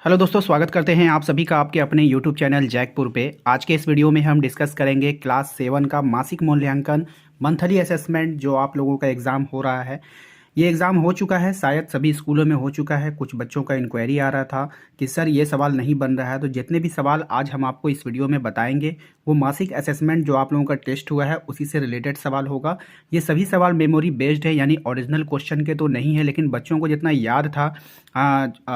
Hello दोस्तों, स्वागत करते हैं आप सभी का आपके अपने यूट्यूब चैनल जैकपुर पे। आज के इस वीडियो में हम डिस्कस करेंगे क्लास 7 का मासिक मूल्यांकन मंथली असेसमेंट जो आप लोगों का एग्ज़ाम हो रहा है। ये एग्ज़ाम हो चुका है, शायद सभी स्कूलों में हो चुका है। कुछ बच्चों का इंक्वायरी आ रहा था कि सर ये सवाल नहीं बन रहा है, तो जितने भी सवाल आज हम आपको इस वीडियो में बताएंगे वो मासिक असेसमेंट जो आप लोगों का टेस्ट हुआ है उसी से रिलेटेड सवाल होगा। ये सभी सवाल मेमोरी बेस्ड है, यानी ओरिजिनल क्वेश्चन के तो नहीं है, लेकिन बच्चों को जितना याद था,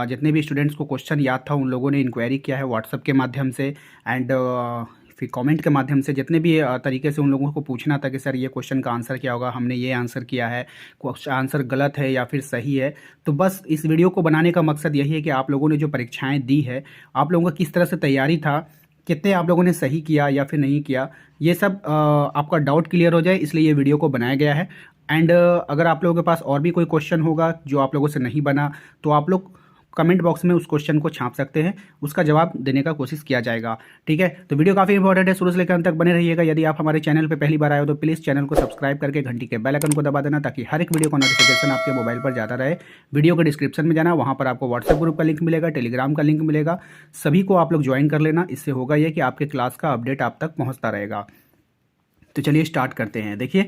जितने भी स्टूडेंट्स को क्वेश्चन याद था उन लोगों ने इंक्वायरी किया है व्हाट्सएप के माध्यम से एंड फिर कमेंट के माध्यम से। जितने भी तरीके से उन लोगों को पूछना था कि सर ये क्वेश्चन का आंसर क्या होगा, हमने ये आंसर किया है, क्वेश्चन आंसर गलत है या फिर सही है। तो बस इस वीडियो को बनाने का मकसद यही है कि आप लोगों ने जो परीक्षाएं दी है, आप लोगों का किस तरह से तैयारी था, कितने आप लोगों ने सही किया या फिर नहीं किया, ये सब आपका डाउट क्लियर हो जाए, इसलिए ये वीडियो को बनाया गया है। एंड अगर आप लोगों के पास और भी कोई क्वेश्चन होगा जो आप लोगों से नहीं बना, तो आप लोग कमेंट बॉक्स में उस क्वेश्चन को छाप सकते हैं, उसका जवाब देने का कोशिश किया जाएगा। ठीक है, तो वीडियो काफ़ी इंपॉर्टेंट है, शुरू से लेकर अंत तक बने रहिएगा। यदि आप हमारे चैनल पर पहली बार आए हो तो प्लीज़ चैनल को सब्सक्राइब करके घंटी के बेल आइकन को दबा देना, ताकि हर एक वीडियो का नोटिफिकेशन आपके मोबाइल पर जाता रहे। वीडियो के डिस्क्रिप्शन में जाना, वहाँ पर आपको व्हाट्सएप ग्रुप का लिंक मिलेगा, टेलीग्राम का लिंक मिलेगा, सभी को आप लोग ज्वाइन कर लेना। इससे होगा ये कि आपके क्लास का अपडेट आप तक पहुँचता रहेगा। तो चलिए स्टार्ट करते हैं। देखिए,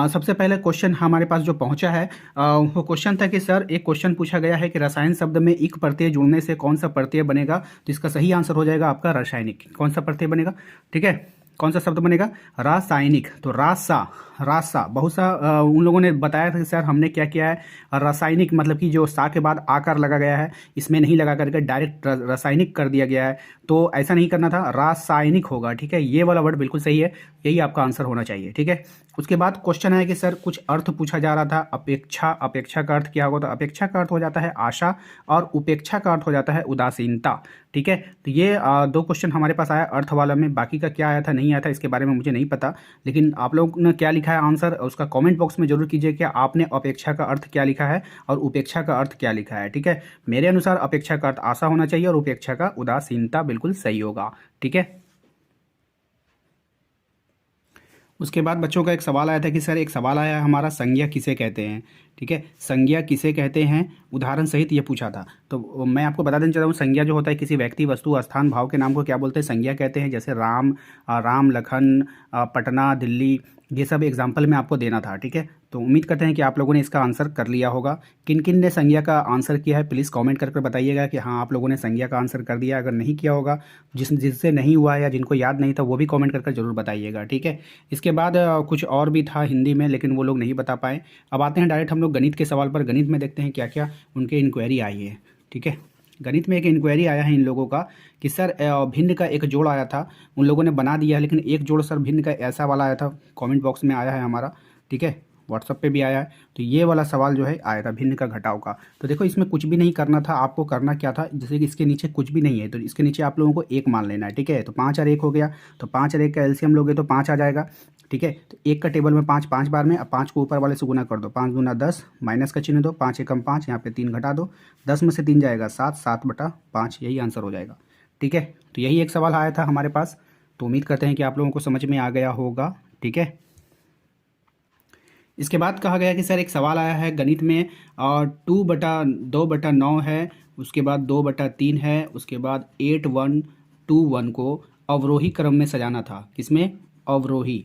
सबसे पहले क्वेश्चन हमारे पास जो पहुंचा है, वो क्वेश्चन था कि सर एक क्वेश्चन पूछा गया है कि रसायन शब्द में इक प्रत्यय जुड़ने से कौन सा प्रत्यय बनेगा। तो इसका सही आंसर हो जाएगा आपका रासायनिक। कौन सा प्रत्यय बनेगा? ठीक है, कौन सा शब्द बनेगा? रासायनिक। तो रासा, रासा बहुत सा उन लोगों ने बताया था कि सर हमने क्या किया है, रासायनिक मतलब कि जो सा के बाद आकार लगा गया है, इसमें नहीं लगा करके डायरेक्ट रासायनिक कर दिया गया है। तो ऐसा नहीं करना था, रासायनिक होगा। ठीक है, ये वाला वर्ड बिल्कुल सही है, यही आपका आंसर होना चाहिए। ठीक है, उसके बाद क्वेश्चन है कि सर कुछ अर्थ पूछा जा रहा था। अपेक्षा, अपेक्षा का अर्थ क्या होगा? तो अपेक्षा का अर्थ हो जाता है आशा, और उपेक्षा का अर्थ हो जाता है उदासीनता। ठीक है, तो ये दो क्वेश्चन हमारे पास आया अर्थ वाला में। बाकी का क्या आया था नहीं आया था इसके बारे में मुझे नहीं पता, लेकिन आप लोग ने क्या लिखा है आंसर उसका कमेंट बॉक्स में जरूर कीजिए कि आपने अपेक्षा का अर्थ क्या लिखा है और उपेक्षा का अर्थ क्या लिखा है। ठीक है, मेरे अनुसार अपेक्षा का अर्थ आशा होना चाहिए और उपेक्षा का उदासीनता बिल्कुल सही होगा। ठीक है, उसके बाद बच्चों का एक सवाल आया था कि सर एक सवाल आया है हमारा, संज्ञा किसे कहते हैं। ठीक है, संज्ञा किसे कहते हैं, उदाहरण सहित ये पूछा था। तो मैं आपको बता देना चाहता हूँ, संज्ञा जो होता है किसी व्यक्ति, वस्तु, स्थान, भाव के नाम को क्या बोलते हैं? संज्ञा कहते हैं। जैसे राम, राम लखन, पटना, दिल्ली, ये सब एग्जाम्पल में आपको देना था। ठीक है, तो उम्मीद करते हैं कि आप लोगों ने इसका आंसर कर लिया होगा। किन किन ने संज्ञा का आंसर किया है प्लीज़ कमेंट करके बताइएगा कि हाँ आप लोगों ने संज्ञा का आंसर कर दिया। अगर नहीं किया होगा, जिससे नहीं हुआ है या जिनको याद नहीं था, वो भी कमेंट करके जरूर बताइएगा। ठीक है, इसके बाद कुछ और भी था हिंदी में, लेकिन वो लोग नहीं बता पाए। अब आते हैं डायरेक्ट हम लोग गणित के सवाल पर। गणित में देखते हैं क्या क्या उनके इंक्वायरी आई है। ठीक है, गणित में एक इंक्वायरी आया है इन लोगों का कि सर भिन्न का एक जोड़ आया था, उन लोगों ने बना दिया है, लेकिन एक जोड़ सर भिन्न का ऐसा वाला आया था। कमेंट बॉक्स में आया है हमारा। ठीक है, व्हाट्सएप पे भी आया है। तो ये वाला सवाल जो है आया था भिन्न का घटाव का। तो देखो इसमें कुछ भी नहीं करना था, आपको करना क्या था, जैसे कि इसके नीचे कुछ भी नहीं है तो इसके नीचे आप लोगों को एक मान लेना है। ठीक है, तो 5 और 1 हो गया, तो 5 और 1 का एलसीएम लोगे तो 5 आ जाएगा। ठीक है, तो एक का टेबल में 5 5 बार में, अब 5 को ऊपर वाले से गुना कर दो, 5 दूना 10, माइनस का चिन्ह दो, 5 एकम 5, यहाँ पे 3 घटा दो, 10 में से 3 जाएगा 7, 7/5, यही आंसर हो जाएगा। ठीक है, तो यही एक सवाल आया था हमारे पास। तो उम्मीद करते हैं कि आप लोगों को समझ में आ गया होगा। ठीक है, इसके बाद कहा गया कि सर एक सवाल आया है गणित में, और 2/2/9 है, उसके बाद 2/3 है, उसके बाद 8 1 2 1 को अवरोही क्रम में सजाना था। किसमें? अवरोही।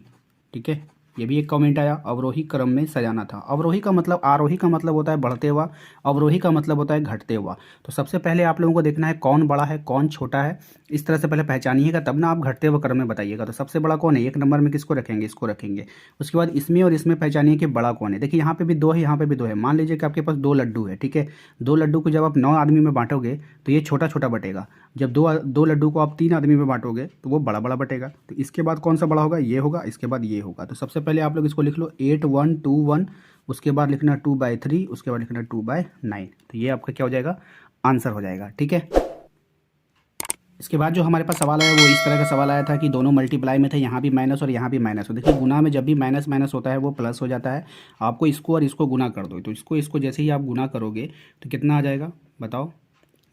ठीक है, ये भी एक कमेंट आया, अवरोही क्रम में सजाना था। अवरोही का मतलब, आरोही का मतलब होता है बढ़ते हुआ, अवरोही का मतलब होता है घटते हुआ। तो सबसे पहले आप लोगों को देखना है कौन बड़ा है कौन छोटा है, इस तरह से पहले पहचानिएगा, तब ना आप घटते हुए क्रम में बताइएगा। तो सबसे बड़ा कौन है, एक नंबर में किसको रखेंगे? इसको रखेंगे। उसके बाद इसमें और इसमें पहचानिए कि बड़ा कौन है। देखिए यहाँ पे भी 2 है, यहाँ पे भी 2 है। मान लीजिए कि आपके पास 2 लड्डू है। ठीक है, 2 लड्डू को जब आप 9 आदमी में बांटोगे तो ये छोटा छोटा बटेगा। जब दो लड्डू को आप 3 आदमी में बांटोगे तो वो बड़ा बड़ा बटेगा। तो इसके बाद कौन सा बड़ा होगा? ये होगा, इसके बाद ये होगा। तो सबसे पहले आप लोग इसको लिख लो 8 1 2 1, उसके बाद लिखना 2/3, उसके बाद लिखना 2/9। तो ये आपका क्या हो जाएगा? आंसर हो जाएगा। ठीक है, इसके बाद जो हमारे पास सवाल आया वो इस तरह का सवाल आया था कि दोनों मल्टीप्लाई में थे, यहाँ भी माइनस और यहाँ भी माइनस हो। देखिए गुना में जब भी माइनस माइनस होता है वो प्लस हो जाता है। आपको इसको और इसको गुना कर दो, तो इसको जैसे ही आप गुना करोगे तो कितना आ जाएगा बताओ?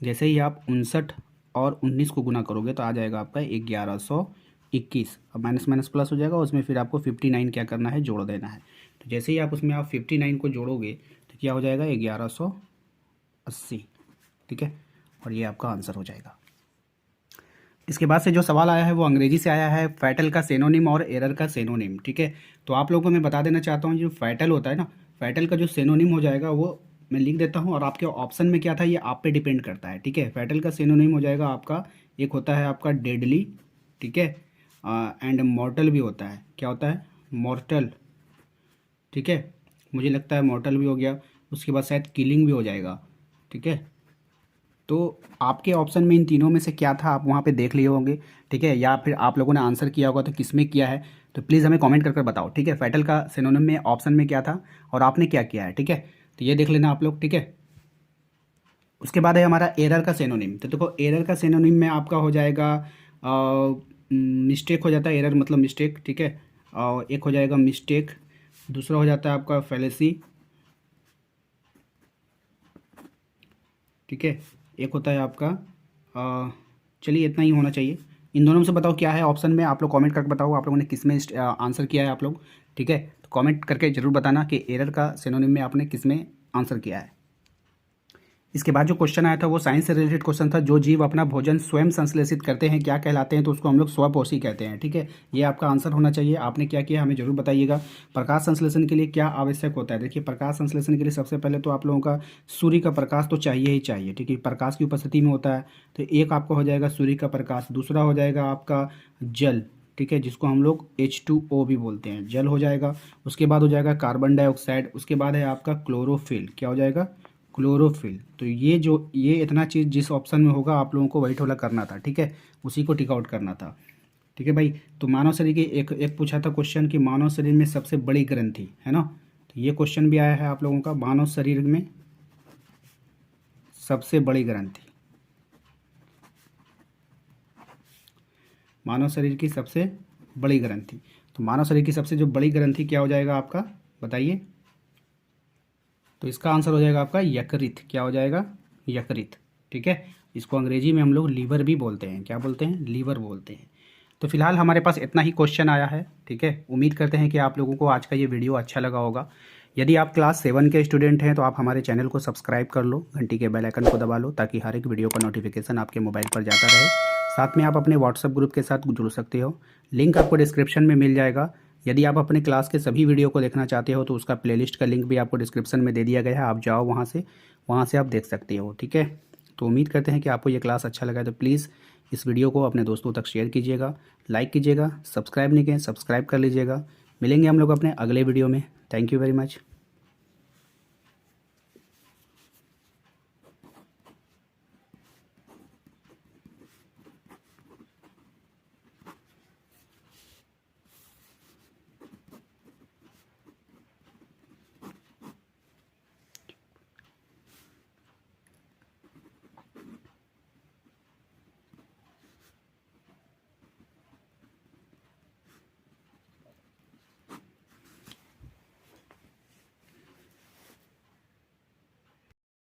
जैसे ही आप 59 और 19 को गुना करोगे तो आ जाएगा आपका 1121। अब माइनस माइनस प्लस हो जाएगा, उसमें फिर आपको 59 क्या करना है? जोड़ देना है। तो जैसे ही आप उसमें 59 को जोड़ोगे तो क्या हो जाएगा? 1180। ठीक है, और ये आपका आंसर हो जाएगा। इसके बाद से जो सवाल आया है वो अंग्रेजी से आया है, फैटल का सेनोनिम और एरर का सेनोनिम। ठीक है, तो आप लोगों को मैं बता देना चाहता हूँ, जो फैटल होता है ना, फैटल का जो सेनोनिम हो जाएगा वो मैं लिख देता हूँ, और आपके ऑप्शन में क्या था ये आप पे डिपेंड करता है। ठीक है, फैटल का सेनोनिम हो जाएगा आपका, एक होता है आपका डेडली, ठीक है, एंड मॉर्टल भी होता है। क्या होता है? मॉर्टल। ठीक है, मुझे लगता है मॉर्टल भी हो गया, उसके बाद शायद किलिंग भी हो जाएगा। ठीक है, तो आपके ऑप्शन में इन तीनों में से क्या था आप वहाँ पे देख लिए होंगे। ठीक है, या फिर आप लोगों ने आंसर किया होगा तो किस में किया है, तो प्लीज़ हमें कमेंट कर बताओ। ठीक है, फैटल का सिनोनिम में ऑप्शन में क्या था और आपने क्या किया है। ठीक है, तो ये देख लेना आप लोग। ठीक है, उसके बाद है हमारा एरर का सिनोनिम। तो देखो एरर का सिनोनिम में आपका हो जाएगा मिस्टेक हो जाता है, एरर मतलब मिस्टेक। ठीक है, और एक हो जाएगा मिस्टेक, दूसरा हो जाता है आपका फैलेसी। ठीक है, एक होता है आपका चलिए इतना ही होना चाहिए। इन दोनों में से बताओ क्या है ऑप्शन में, आप लोग कमेंट करके बताओ आप लोगों ने किस में आंसर किया है आप लोग। ठीक है, तो कमेंट करके ज़रूर बताना कि एरर का सिनोनिम में आपने किस में आंसर किया है। इसके बाद जो क्वेश्चन आया था वो साइंस से रिलेटेड क्वेश्चन था, जो जीव अपना भोजन स्वयं संश्लेषित करते हैं क्या कहलाते हैं, तो उसको हम लोग स्वपोषी कहते हैं। ठीक है, ये आपका आंसर होना चाहिए। आपने क्या किया हमें जरूर बताइएगा। प्रकाश संश्लेषण के लिए क्या आवश्यक होता है? देखिए प्रकाश संश्लेषण के लिए सबसे पहले तो आप लोगों का सूर्य का प्रकाश तो चाहिए ही चाहिए। ठीक है, प्रकाश की उपस्थिति में होता है, तो एक आपका हो जाएगा सूर्य का प्रकाश, दूसरा हो जाएगा आपका जल। ठीक है, जिसको हम लोग H2O भी बोलते हैं, जल हो जाएगा। उसके बाद हो जाएगा कार्बन डाइऑक्साइड, उसके बाद है आपका क्लोरोफिल। क्या हो जाएगा? क्लोरोफिल। तो ये इतना चीज़ जिस ऑप्शन में होगा आप लोगों को वही ठोला करना था। ठीक है, उसी को टिक आउट करना था। ठीक है भाई, तो मानव शरीर की एक पूछा था क्वेश्चन कि मानव शरीर में सबसे बड़ी ग्रंथि है ना, तो ये क्वेश्चन भी आया है आप लोगों का, मानव शरीर में सबसे बड़ी ग्रंथि, मानव शरीर की सबसे बड़ी ग्रंथि। तो मानव शरीर की सबसे जो बड़ी ग्रंथि क्या हो जाएगा आपका, बताइए। तो इसका आंसर हो जाएगा आपका यकृत। क्या हो जाएगा? यकृत। ठीक है, इसको अंग्रेजी में हम लोग लीवर भी बोलते हैं। क्या बोलते हैं? लीवर बोलते हैं। तो फिलहाल हमारे पास इतना ही क्वेश्चन आया है। ठीक है, उम्मीद करते हैं कि आप लोगों को आज का ये वीडियो अच्छा लगा होगा। यदि आप क्लास 7 के स्टूडेंट हैं तो आप हमारे चैनल को सब्सक्राइब कर लो, घंटी के बेल आइकन को दबा लो, ताकि हर एक वीडियो का नोटिफिकेशन आपके मोबाइल पर जाता रहे। साथ में आप अपने व्हाट्सएप ग्रुप के साथ जुड़ सकते हो, लिंक आपको डिस्क्रिप्शन में मिल जाएगा। यदि आप अपने क्लास के सभी वीडियो को देखना चाहते हो तो उसका प्लेलिस्ट का लिंक भी आपको डिस्क्रिप्शन में दे दिया गया है, आप जाओ वहाँ से आप देख सकते हो। ठीक है, तो उम्मीद करते हैं कि आपको ये क्लास अच्छा लगा, तो प्लीज़ इस वीडियो को अपने दोस्तों तक शेयर कीजिएगा, लाइक कीजिएगा, सब्सक्राइब नहीं किए सब्सक्राइब कर लीजिएगा। मिलेंगे हम लोग अपने अगले वीडियो में। Thank you very much.